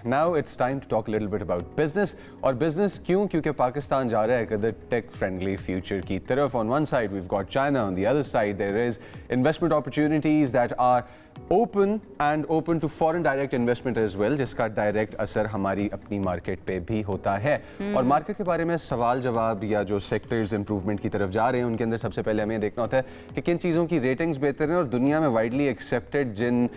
now it's time to talk a little bit about business. और business क्यों? क्योंकि पाकिस्तान जा रहा है एक tech friendly future की तरफ. On one side we've got China, on the other side there is investment opportunities that are open to foreign direct investment as well, जिसका direct असर हमारी अपनी market पे भी होता है. और market के बारे में सवाल जवाब या जो sectors improvement की तरफ जा रहे हैं उनके अंदर सबसे पहले हमें देखना होता है कि किन चीज़ों की ratings बेहतर हैं और दुनिया में widely accepted जिन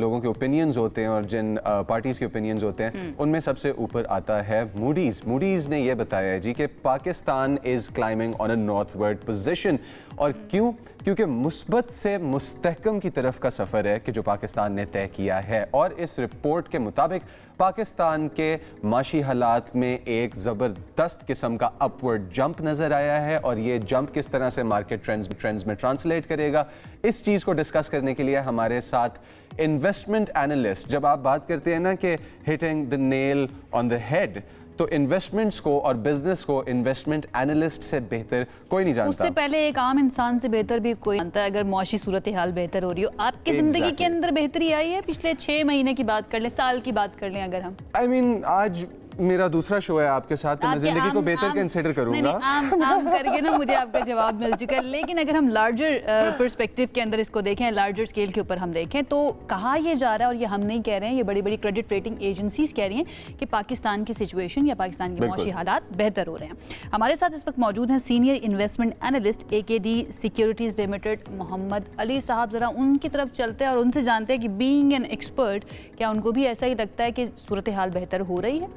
लोगों के opinions होते हैं और जिन parties के opinions होते हैं उनमें सबसे ऊपर आता है Moody's. Moody's ने ये बताया है जी कि Pakistan is climbing on a northward position. और क्यों? क्योंकि मुस्बत से मुस्तहकम की तरफ का सफ़र है कि जो पाकिस्तान ने तय किया है. और इस रिपोर्ट के मुताबिक पाकिस्तान के माशी हालात में एक ज़बरदस्त किस्म का अपवर्ड जंप नज़र आया है और ये जंप किस तरह से मार्केट ट्रेंड्स में ट्रांसलेट करेगा, इस चीज़ को डिस्कस करने के लिए हमारे साथ इन्वेस्टमेंट एनालिस्ट. जब आप बात करते हैं ना कि hitting the nail on the head, तो इन्वेस्टमेंट्स को और बिजनेस को इन्वेस्टमेंट एनालिस्ट से बेहतर कोई नहीं जानता. उससे पहले एक आम इंसान से बेहतर भी कोई जानता है. अगर मौशी सूरत हाल बेहतर हो रही हो, आपकी जिंदगी के अंदर बेहतरी आई है पिछले 6 महीने की बात कर लें, साल की बात कर लें, अगर हम आज मेरा दूसरा शो है आपके साथ, तो मैं जिंदगी को बेहतर कंसीडर करूंगा. आम करके ना मुझे आपका जवाब मिल चुका है. लेकिन अगर हम लार्जर पर्सपेक्टिव के अंदर इसको देखें, लार्जर स्केल के ऊपर हम देखें, तो कहा ये जा रहा है, और ये हम नहीं कह रहे हैं, ये बड़ी बड़ी क्रेडिट रेटिंग एजेंसीज कह रही हैं कि पाकिस्तान की सिचुएशन या पाकिस्तान के मौशी हालात बेहतर हो रहे हैं. हमारे साथ इस वक्त मौजूद हैं senior investment analyst AKD securities limited Mohammad Ali साहब. ज़रा उनकी तरफ चलते हैं और उनसे जानते हैं कि बीइंग एन एक्सपर्ट क्या उनको भी ऐसा ही लगता है कि सूरत हाल बेहतर हो रही है.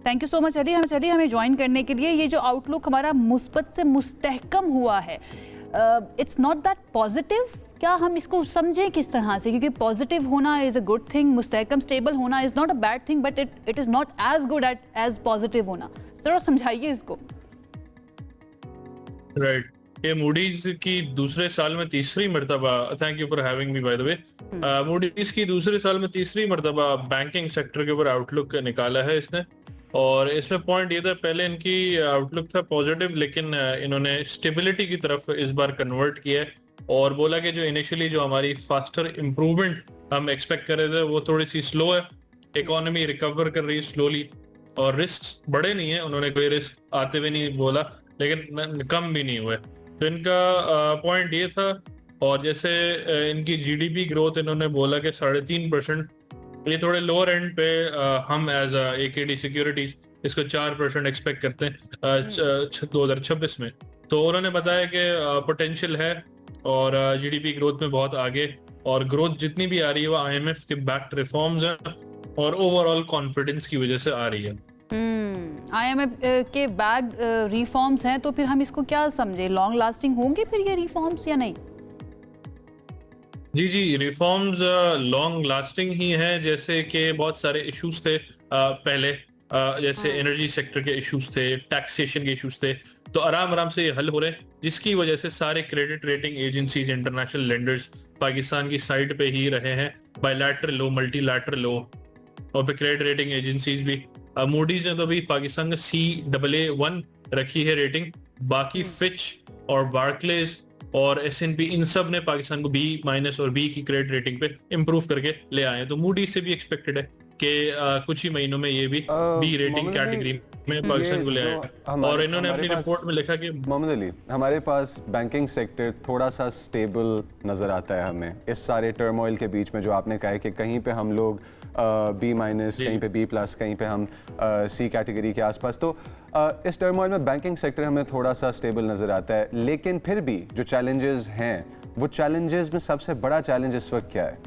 Thank you so much Ali हमें ज्वाइन करने के लिए. ये जो आउटलुक हमारा मुस्बत से मुस्तहकम हुआ है, इट्स नॉट दैट पॉजिटिव. क्या हम इसको समझें किस तरह से? क्योंकि पॉजिटिव होना इज़ अ गुड थिंग, मुस्तहकम स्टेबल होना is not a bad thing, but it is not as good as positive होना. ज़रा समझाइए इसको. राइट. ये मूडीज की दूसरे साल में तीसरी मर्तबा, thank you for having me by the way, Moody's की दूसरे साल में तीसरी मर्तबा बैंकिंग सेक्टर के ऊपर आउटलुक निकाला है इसने. और इसमें पॉइंट ये था, पहले इनकी आउटलुक था पॉजिटिव, लेकिन इन्होंने स्टेबिलिटी की तरफ इस बार कन्वर्ट किया है और बोला कि जो इनिशियली जो हमारी फास्टर इम्प्रूवमेंट हम एक्सपेक्ट कर रहे थे वो थोड़ी सी स्लो है. इकोनॉमी रिकवर कर रही है स्लोली और रिस्क बड़े नहीं है. उन्होंने कोई रिस्क आते हुए नहीं बोला, लेकिन कम भी नहीं हुए. तो इनका पॉइंट ये था. और जैसे इनकी GDP ग्रोथ इन्होंने बोला कि 3.5%, ये थोड़े लोअर एंड पे हम एज AKD सिक्योरिटीज इसको 4% एक्सपेक्ट करते हैं 2026 में. तो उन्होंने बताया कि पोटेंशियल है और GDP ग्रोथ में बहुत आगे, और ग्रोथ जितनी भी आ रही है वो IMF के बैक्ड रिफॉर्म्स हैं और ओवरऑल कॉन्फिडेंस की वजह से आ रही है. IMF के बैक्ड रिफॉर्म्स हैं, तो फिर हम इसको क्या समझे? लॉन्ग लास्टिंग होंगे फिर ये रिफॉर्म्स या नहीं? जी, रिफॉर्म्स लॉन्ग लास्टिंग ही हैं. जैसे कि बहुत सारे इश्यूज थे पहले, जैसे एनर्जी सेक्टर के इश्यूज थे, टैक्सेशन के इश्यूज थे, तो आराम से ये हल हो रहे हैं, जिसकी वजह से सारे credit rating agencies, international lenders Pakistan की साइड पे ही रहे हैं. बायलैटरल लो, मल्टीलैटरल लो, और फिर क्रेडिट रेटिंग एजेंसीज भी. मूडीज ने तो अभी पाकिस्तान का CAA1 रखी है रेटिंग. बाकी फिच और बार्कलेज और S&P, इन सब ने पाकिस्तान को B- और B की क्रेडिट रेटिंग पे इंप्रूव करके ले आए हैं. तो मूडी से भी एक्सपेक्टेड है कि कुछ ही महीनों में ये भी B रेटिंग कैटेगरी में पाकिस्तान को ले आए. और इन्होंने अपनी रिपोर्ट में लिखा कि मोहम्मद अली, हमारे पास बैंकिंग सेक्टर थोड़ा सा स्टेबल नज़र आता है हमें इस सारे टर्मोइल के बीच में. जो आपने कहा है कि कहीं पे हम लोग B-, कहीं पे B+, कहीं पे हम C कैटेगरी के आसपास, तो इस टर्मोइल में बैंकिंग सेक्टर हमें थोड़ा सा स्टेबल नज़र आता है. लेकिन फिर भी जो चैलेंजेस हैं, वो चैलेंजेस में सबसे बड़ा चैलेंज इस वक्त क्या है?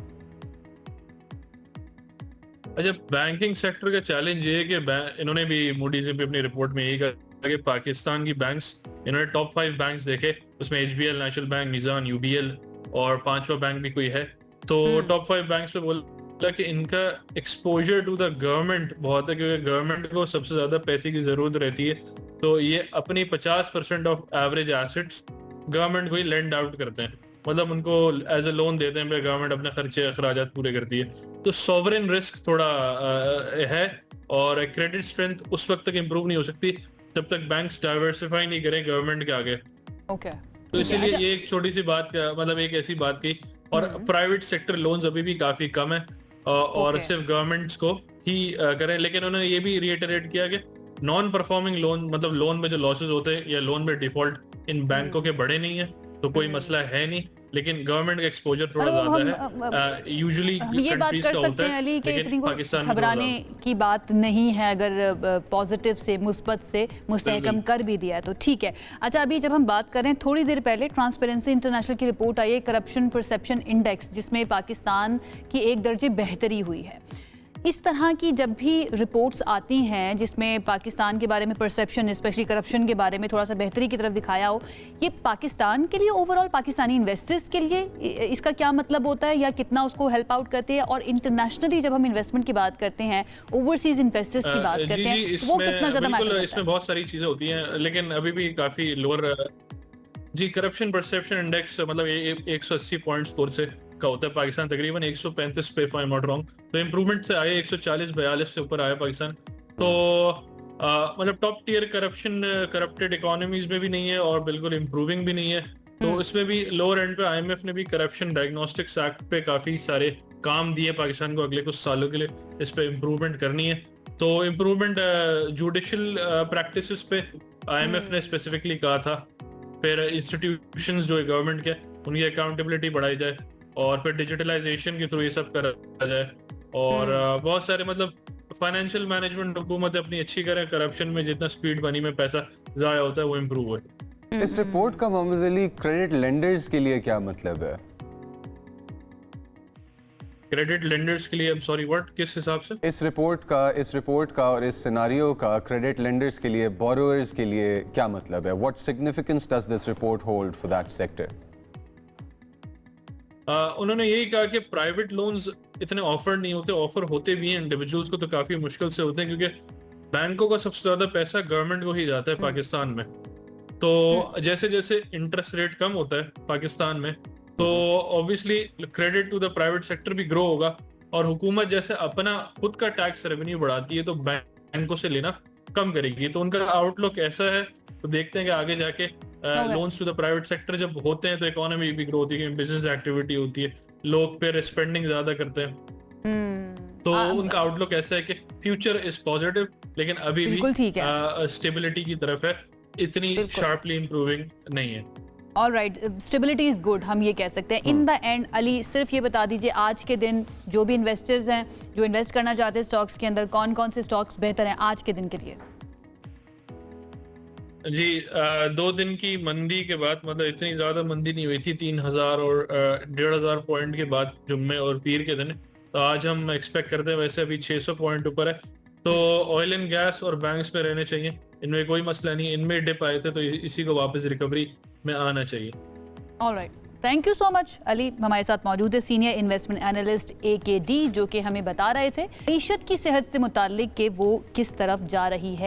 अच्छा, बैंकिंग सेक्टर का चैलेंज ये है कि इन्होंने भी मूडीज ने भी अपनी रिपोर्ट में यही कहा कि पाकिस्तान की बैंक्स, इन्होंने टॉप 5 बैंक्स देखे, उसमें HBL, नेशनल बैंक, निज़ाम, UBL और 5वां बैंक भी कोई है. तो टॉप 5 बैंक्स पे बोला कि इनका एक्सपोजर टू द गवर्नमेंट बहुत है, क्योंकि गवर्नमेंट को सबसे ज्यादा पैसे की जरूरत रहती है. तो ये अपनी 50% ऑफ एवरेज एसेट्स गवर्नमेंट को ही लेंड आउट करते हैं, मतलब उनको एज ए लोन देते हैं, गवर्नमेंट अपने खर्चे अखराजात पूरे करती है. तो सॉवरेन रिस्क थोड़ा है, और क्रेडिट स्ट्रेंथ उस वक्त तक इंप्रूव नहीं हो सकती जब तक बैंक्स डाइवर्सिफाई नहीं करें गवर्नमेंट के आगे. तो इसीलिए ये एक छोटी सी बात, मतलब एक ऐसी बात की. और प्राइवेट सेक्टर लोन्स अभी भी काफी कम है, और सिर्फ गवर्नमेंट्स को ही करें, लेकिन उन्होंने ये भी रिएटरेट किया कि नॉन परफॉर्मिंग लोन, मतलब लोन में जो लॉसेस होते हैं या लोन में डिफॉल्ट इन बैंकों के बड़े नहीं है, तो कोई मसला है नहीं, लेकिन गवर्नमेंट का एक्सपोजर थोड़ा ज्यादा है यूजुअली हम ये बात कर सकते हैं अली कि इतनी घबराने की बात नहीं है, अगर पॉजिटिव से मुस्बत से मुस्तहकम कर भी दिया है तो ठीक है। अच्छा, अभी जब हम बात करें, थोड़ी देर पहले ट्रांसपेरेंसी इंटरनेशनल की रिपोर्ट आई है, करप्शन परसेप्शन इंडेक्स, जिसमें पाकिस्तान की 1 दर्जे बेहतरी हुई है। इस तरह की जब भी रिपोर्ट्स आती हैं जिसमें पाकिस्तान के बारे में परसेप्शन, स्पेशली करप्शन के बारे में थोड़ा सा बेहतरी की तरफ दिखाया हो, ये पाकिस्तान के लिए ओवरऑल, पाकिस्तानी इन्वेस्टर्स के लिए इसका क्या मतलब होता है या कितना उसको हेल्प आउट करते हैं? और इंटरनेशनली जब हम इन्वेस्टमेंट की बात करते हैं, ओवरसीज इन्वेस्टर्स की बात करते हैं, वो कितना ज़्यादा मैटर करता है? इसमें बहुत सारी चीज़ें होती हैं, लेकिन अभी भी काफ़ी लोअर जी। करप्शन परसेप्शन इंडेक्स मतलब 180 पॉइंट स्कोर से का होता है। पाकिस्तान तकरीबन 135 पे, if I am not wrong, तो इम्प्रूवमेंट से आए 140-42 से ऊपर आया पाकिस्तान। तो मतलब टॉप टियर करप्टेड इकोनॉमीज में भी नहीं है और बिल्कुल इम्प्रूविंग भी नहीं है। तो इसमें भी लोअर एंड पे आईएमएफ ने भी करप्शन डायग्नोस्टिक्स एक्ट पे काफी सारे काम दिए पाकिस्तान को अगले कुछ सालों के लिए, इस पे इम्प्रूवमेंट करनी है। तो इम्प्रूवमेंट जुडिशल प्रैक्टिसेस पे आईएमएफ ने स्पेसिफिकली कहा था। फिर इंस्टीट्यूशंस जो है गवर्नमेंट के, उनकी अकाउंटेबिलिटी बढ़ाई जाए और फिर डिजिटलाइजेशन के थ्रू ये सब करा जाए। और बहुत सारे मतलब फाइनेंशियल मैनेजमेंट हुकूमत अपनी अच्छी करे, करप्शन में जितना स्पीड मनी में पैसा जाया होता है वो इम्प्रूव हो। इस रिपोर्ट का मोहम्मद अली क्रेडिट लेंडर्स के लिए क्या मतलब है? क्रेडिट लेंडर्स के लिए, आई एम सॉरी व्हाट, किस हिसाब से? इस रिपोर्ट का और इस सिनेरियो का क्रेडिट लेंडर्स के लिए, बोरोअर्स के लिए क्या मतलब है? What significance does this report hold for that sector? उन्होंने यही कहा कि प्राइवेट लोन्स इतने ऑफर नहीं होते, ऑफर होते भी हैं इंडिविजुअल्स को तो काफी मुश्किल से होते हैं, क्योंकि बैंकों का सबसे ज्यादा पैसा गवर्नमेंट को ही जाता है पाकिस्तान में। तो जैसे जैसे इंटरेस्ट रेट कम होता है पाकिस्तान में, तो obviously credit to the private sector भी ग्रो होगा, और हुकूमत जैसे अपना खुद का टैक्स रेवेन्यू बढ़ाती है तो बैंकों से लेना कम करेगी। तो उनका आउटलुक ऐसा है। तो देखते हैं कि आगे जाके loans to the private sector जब होते हैं तो इकोनॉमी भी ग्रो होती है, बिजनेस एक्टिविटी होती है, लोग पे स्पेंडिंग ज्यादा करते हैं। तो उनका आउटलुक ऐसा है कि फ्यूचर इज पॉजिटिव, लेकिन अभी भी स्टेबिलिटी की तरफ है, इतनी शार्पली इंप्रूविंग नहीं है। ऑलराइट, स्टेबिलिटी इज गुड, हम ये कह सकते हैं। इन द एंड अली, सिर्फ ये बता दीजिए, आज के दिन जो भी इन्वेस्टर्स हैं जो इन्वेस्ट करना चाहते हैं स्टॉक्स के अंदर, कौन कौन से स्टॉक्स बेहतर हैं आज के दिन के लिए? जी, 2 दिन की मंदी के बाद, मतलब इतनी ज्यादा मंदी नहीं हुई थी, 3000 और 1500 पॉइंट के बाद जुम्मे और पीर के दिन। तो आज हम एक्सपेक्ट करते हैं, वैसे अभी 600 पॉइंट ऊपर है। तो ऑयल एंड गैस और बैंक्स में रहने चाहिए, इनमें कोई मसला नहीं। इनमें डिप आए थे तो इसी को वापस रिकवरी में आना चाहिए। Alright, thank you so much Ali. हमारे साथ मौजूद है सीनियर इन्वेस्टमेंट एनालिस्ट AKD, जो कि हमें बता रहे थे ईशत की सेहत से मुताल्लिक कि वो किस तरफ जा रही है।